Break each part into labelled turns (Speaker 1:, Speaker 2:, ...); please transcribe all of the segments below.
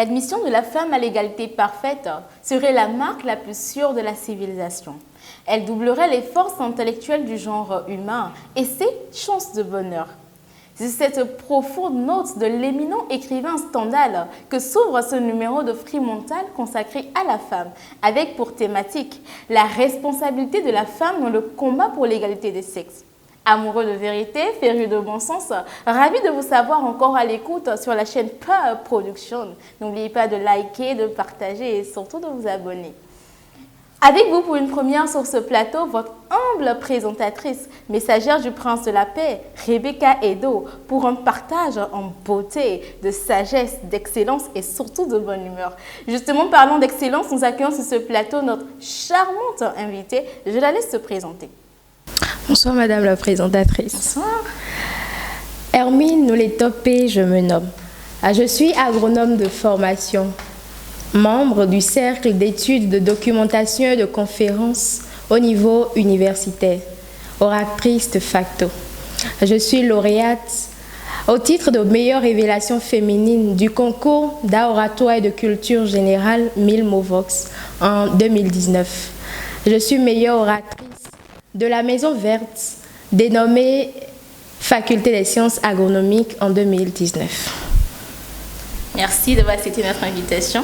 Speaker 1: l'admission de la femme à l'égalité parfaite serait la marque la plus sûre de la civilisation. Elle doublerait les forces intellectuelles du genre humain et ses chances de bonheur. C'est cette profonde note de l'éminent écrivain Stendhal que s'ouvre ce numéro de Fremantle consacré à la femme, avec pour thématique la responsabilité de la femme dans le combat pour l'égalité des sexes. Amoureux de vérité, férus de bon sens, ravi de vous savoir encore à l'écoute sur la chaîne Pub Production. N'oubliez pas de liker, de partager et surtout de vous abonner. Avec vous pour une première sur ce plateau, votre humble présentatrice, messagère du Prince de la Paix, Rebecca Edo, pour un partage en beauté, de sagesse, d'excellence et surtout de bonne humeur. Justement, parlant d'excellence, nous accueillons sur ce plateau notre charmante invitée. Je la laisse se présenter.
Speaker 2: Bonsoir Madame la présentatrice.
Speaker 1: Bonsoir.
Speaker 2: Hermine Nouletopé, je me nomme. Je suis agronome de formation, membre du cercle d'études de documentation et de conférences au niveau universitaire, oratrice de facto. Je suis lauréate au titre de meilleure révélation féminine du concours d'art oratoire et de culture générale 1000 Movox en 2019. Je suis meilleure oratrice de la Maison Verte, dénommée Faculté des sciences agronomiques en 2019.
Speaker 1: Merci d'avoir accepté notre invitation.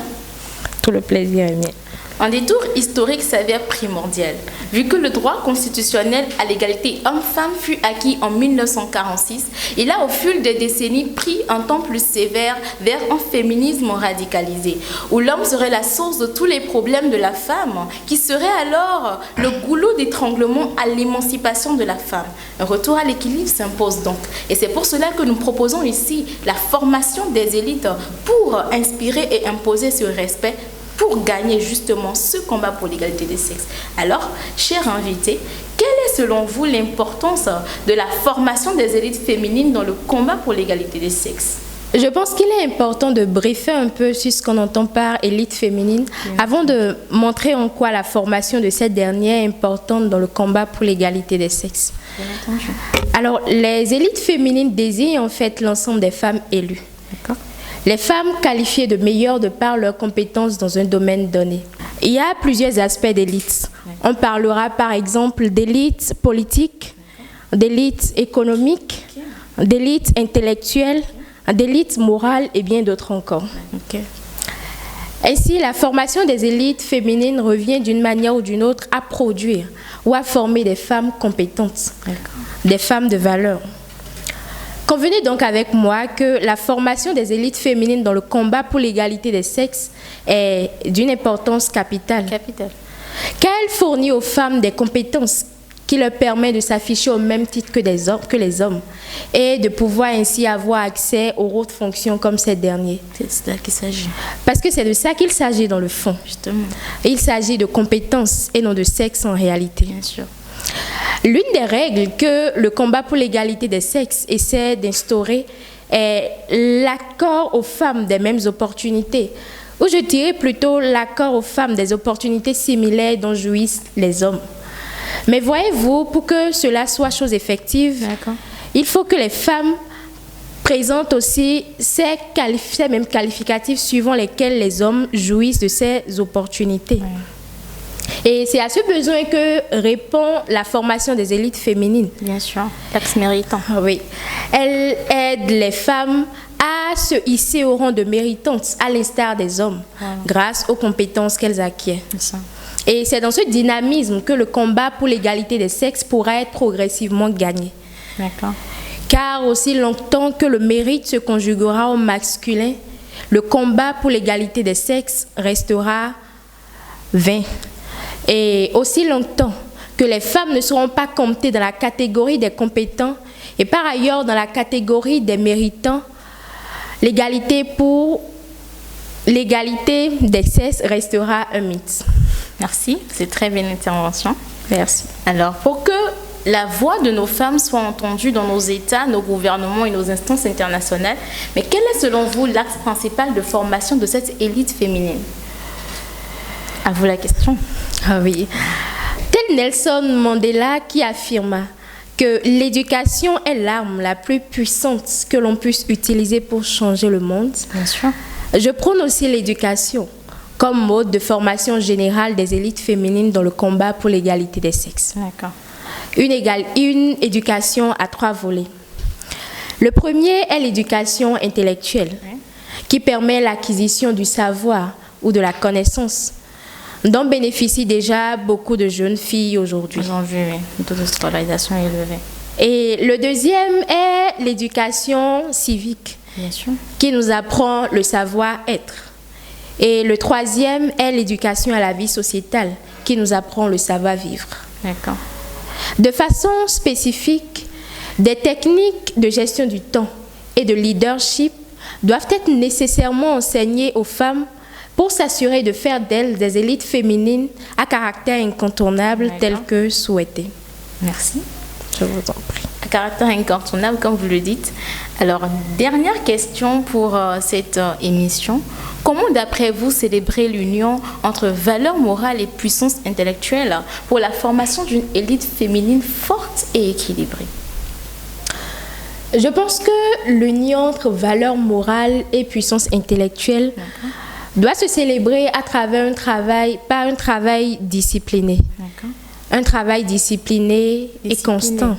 Speaker 2: Tout le plaisir est mien.
Speaker 1: Un détour historique s'avère primordial, vu que le droit constitutionnel à l'égalité homme-femme fut acquis en 1946, il a au fil des décennies pris un temps plus sévère vers un féminisme radicalisé, où l'homme serait la source de tous les problèmes de la femme, qui serait alors le goulot d'étranglement à l'émancipation de la femme. Un retour à l'équilibre s'impose donc, et c'est pour cela que nous proposons ici la formation des élites pour inspirer et imposer ce respect pour gagner justement ce combat pour l'égalité des sexes. Alors, chers invités, quelle est selon vous l'importance de la formation des élites féminines dans le combat pour l'égalité des sexes?
Speaker 2: Je pense qu'il est important de briefer un peu sur ce qu'on entend par élite féminine avant de montrer en quoi la formation de cette dernière est importante dans le combat pour l'égalité des sexes. Alors, les élites féminines désignent en fait l'ensemble des femmes élues. D'accord. Les femmes qualifiées de meilleures de par leurs compétences dans un domaine donné. Il y a plusieurs aspects d'élite. On parlera par exemple d'élite politique, d'élite économique, d'élite intellectuelle, d'élite morale et bien d'autres encore. Ainsi, la formation des élites féminines revient d'une manière ou d'une autre à produire ou à former des femmes compétentes, des femmes de valeur. Convenez donc avec moi que la formation des élites féminines dans le combat pour l'égalité des sexes est d'une importance capitale. Car elle fournit aux femmes des compétences qui leur permettent de s'afficher au même titre que les hommes et de pouvoir ainsi avoir accès aux hautes fonctions comme ces derniers.
Speaker 1: C'est de cela qu'il s'agit.
Speaker 2: Parce que c'est de ça qu'il s'agit dans le fond.
Speaker 1: Justement.
Speaker 2: Et il s'agit de compétences et non de sexe en réalité.
Speaker 1: Bien sûr.
Speaker 2: L'une des règles que le combat pour l'égalité des sexes essaie d'instaurer est l'accord aux femmes des mêmes opportunités, ou je dirais plutôt l'accord aux femmes des opportunités similaires dont jouissent les hommes. Mais voyez-vous, pour que cela soit chose effective, il faut que les femmes présentent aussi ces mêmes qualificatifs suivant lesquels les hommes jouissent de ces opportunités. Et c'est à ce besoin que répond la formation des élites féminines.
Speaker 1: Bien sûr, l'axe méritant.
Speaker 2: Oui. Elle aide les femmes à se hisser au rang de méritantes, à l'instar des hommes, grâce aux compétences qu'elles acquièrent. Et c'est dans ce dynamisme que le combat pour l'égalité des sexes pourra être progressivement gagné. Car aussi longtemps que le mérite se conjuguera au masculin, le combat pour l'égalité des sexes restera vain. Et aussi longtemps que les femmes ne seront pas comptées dans la catégorie des compétents et par ailleurs dans la catégorie des méritants, l'égalité des sexes restera un mythe.
Speaker 1: Merci, c'est très belle intervention.
Speaker 2: Merci.
Speaker 1: Alors, pour que la voix de nos femmes soit entendue dans nos États, nos gouvernements et nos instances internationales, mais quel est selon vous l'axe principal de formation de cette élite féminine? À vous la question.
Speaker 2: Ah oui. Tel Nelson Mandela qui affirma que l'éducation est l'arme la plus puissante que l'on puisse utiliser pour changer le monde.
Speaker 1: Bien sûr.
Speaker 2: Je prône aussi l'éducation comme mode de formation générale des élites féminines dans le combat pour l'égalité des sexes.
Speaker 1: D'accord.
Speaker 2: Une éducation à 3 volets. Le premier est l'éducation intellectuelle, qui permet l'acquisition du savoir ou de la connaissance, dont bénéficient déjà beaucoup de jeunes filles aujourd'hui.
Speaker 1: Aujourd'hui, oui. Le taux de scolarisation est élevé.
Speaker 2: Et le deuxième est l'éducation civique,
Speaker 1: Bien sûr.
Speaker 2: qui nous apprend le savoir-être. Et le troisième est l'éducation à la vie sociétale, qui nous apprend le savoir-vivre.
Speaker 1: D'accord.
Speaker 2: De façon spécifique, des techniques de gestion du temps et de leadership doivent être nécessairement enseignées aux femmes pour s'assurer de faire d'elles des élites féminines à caractère incontournable tel que souhaité.
Speaker 1: Merci.
Speaker 2: Je vous en prie.
Speaker 1: À caractère incontournable, comme vous le dites. Alors, dernière question pour cette émission. Comment, d'après vous, célébrer l'union entre valeurs morales et puissance intellectuelle pour la formation d'une élite féminine forte et équilibrée?
Speaker 2: Je pense que l'union entre valeurs morales et puissance intellectuelle doit se célébrer à travers un travail discipliné. Un travail discipliné et constant.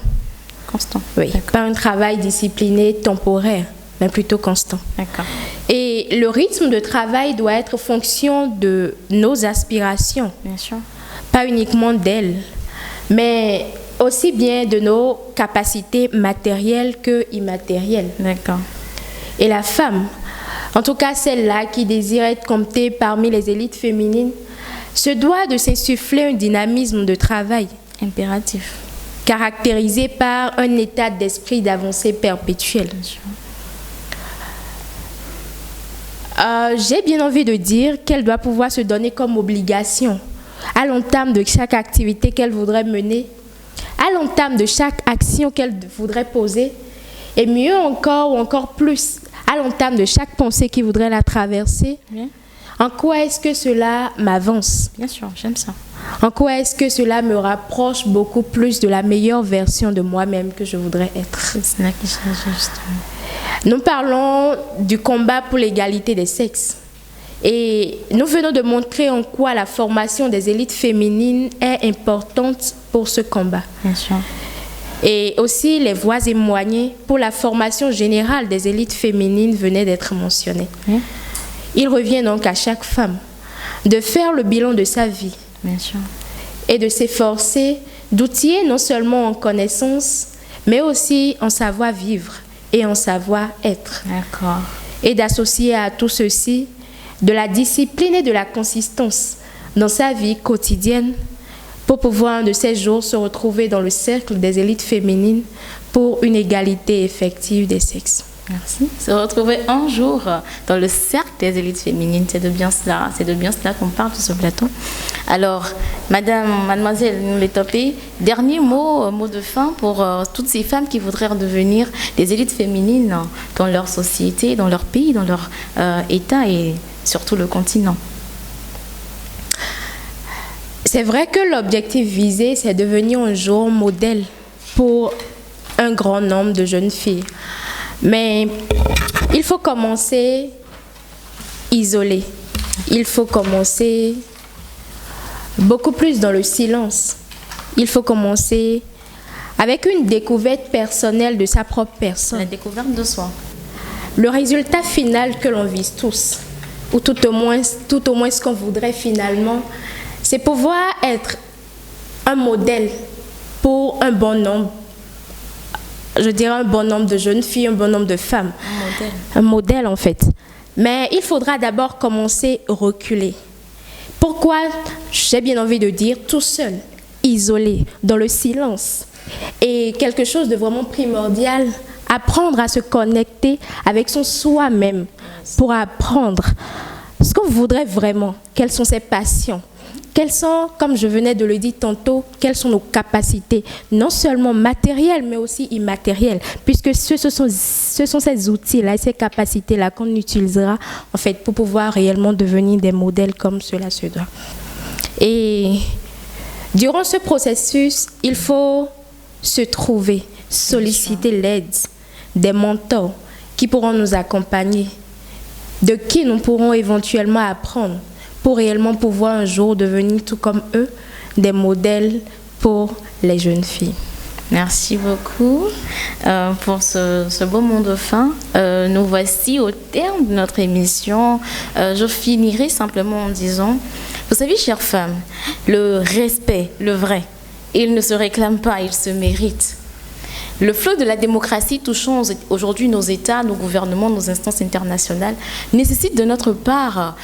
Speaker 1: Constant.
Speaker 2: Oui, pas un travail discipliné temporaire, mais plutôt constant.
Speaker 1: D'accord.
Speaker 2: Et le rythme de travail doit être fonction de nos aspirations.
Speaker 1: Bien sûr.
Speaker 2: Pas uniquement d'elles, mais aussi bien de nos capacités matérielles que immatérielles.
Speaker 1: D'accord.
Speaker 2: Et la femme, en tout cas celle-là qui désire être comptée parmi les élites féminines, se doit de s'insuffler un dynamisme de travail
Speaker 1: Impératif.
Speaker 2: caractérisé par un état d'esprit d'avancée perpétuelle. J'ai bien envie de dire qu'elle doit pouvoir se donner comme obligation à l'entame de chaque activité qu'elle voudrait mener, à l'entame de chaque action qu'elle voudrait poser, et mieux encore ou encore plus, à l'entame de chaque pensée qui voudrait la traverser.
Speaker 1: Bien.
Speaker 2: En quoi est-ce que cela m'avance?
Speaker 1: Bien sûr, j'aime ça.
Speaker 2: En quoi est-ce que cela me rapproche beaucoup plus de la meilleure version de moi-même que je voudrais être?
Speaker 1: C'est là qu'il s'agit justement.
Speaker 2: Nous parlons du combat pour l'égalité des sexes. Et nous venons de montrer en quoi la formation des élites féminines est importante pour ce combat.
Speaker 1: Bien sûr.
Speaker 2: Et aussi les voies et moyens pour la formation générale des élites féminines venaient d'être mentionnées.
Speaker 1: Oui.
Speaker 2: Il revient donc à chaque femme de faire le bilan de sa vie.
Speaker 1: Bien sûr.
Speaker 2: Et de s'efforcer d'outiller non seulement en connaissance, mais aussi en savoir-vivre et en savoir-être.
Speaker 1: D'accord.
Speaker 2: Et d'associer à tout ceci de la discipline et de la consistance dans sa vie quotidienne pour pouvoir un de ces jours se retrouver dans le cercle des élites féminines pour une égalité effective des sexes.
Speaker 1: Merci. Se retrouver un jour dans le cercle des élites féminines, c'est de bien cela qu'on parle sur ce plateau. Alors, mademoiselle Nouletopé, dernier mot de fin pour toutes ces femmes qui voudraient devenir des élites féminines dans leur société, dans leur pays, dans leur État et surtout le continent.
Speaker 2: C'est vrai que l'objectif visé, c'est devenir un jour modèle pour un grand nombre de jeunes filles. Mais il faut commencer isolé. Il faut commencer beaucoup plus dans le silence. Il faut commencer avec une découverte personnelle de sa propre personne.
Speaker 1: La découverte de soi.
Speaker 2: Le résultat final que l'on vise tous, ou tout au moins ce qu'on voudrait finalement, c'est pouvoir être un modèle pour un bon nombre. Je dirais un bon nombre de jeunes filles, un bon nombre de femmes.
Speaker 1: Un modèle.
Speaker 2: Un modèle en fait. Mais il faudra d'abord commencer à reculer. Pourquoi? J'ai bien envie de dire tout seul, isolé, dans le silence. Et quelque chose de vraiment primordial, apprendre à se connecter avec son soi-même pour apprendre ce qu'on voudrait vraiment, quelles sont ses passions. Quelles sont, comme je venais de le dire tantôt, quelles sont nos capacités, non seulement matérielles, mais aussi immatérielles, puisque ce sont ces outils-là, ces capacités-là qu'on utilisera en fait pour pouvoir réellement devenir des modèles comme cela se doit. Et durant ce processus, il faut se trouver, solliciter l'aide des mentors qui pourront nous accompagner de qui nous pourrons éventuellement apprendre pour réellement pouvoir un jour devenir tout comme eux des modèles pour les jeunes filles.
Speaker 1: Merci beaucoup pour ce beau mot de fin. Nous voici au terme de notre émission. Je finirai simplement en disant, vous savez, chères femmes, le respect, le vrai, il ne se réclame pas, il se mérite. Le flot de la démocratie touchant aujourd'hui nos États, nos gouvernements, nos instances internationales nécessite de notre part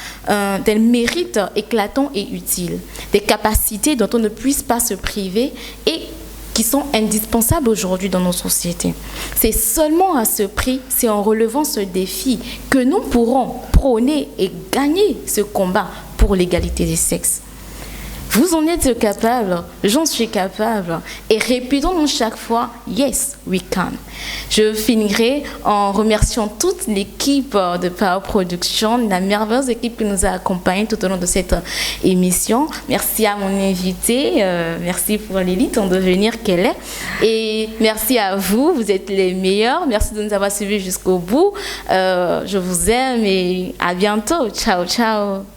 Speaker 1: des mérites éclatants et utiles, des capacités dont on ne puisse pas se priver et qui sont indispensables aujourd'hui dans nos sociétés. C'est seulement à ce prix, c'est en relevant ce défi que nous pourrons prôner et gagner ce combat pour l'égalité des sexes. Vous en êtes capable, j'en suis capable. Et répétons-nous chaque fois, yes, we can. Je finirai en remerciant toute l'équipe de Power Production, la merveilleuse équipe qui nous a accompagnés tout au long de cette émission. Merci à mon invité, merci pour l'élite en devenir qu'elle est. Et merci à vous, vous êtes les meilleurs. Merci de nous avoir suivis jusqu'au bout. Je vous aime et à bientôt. Ciao, ciao.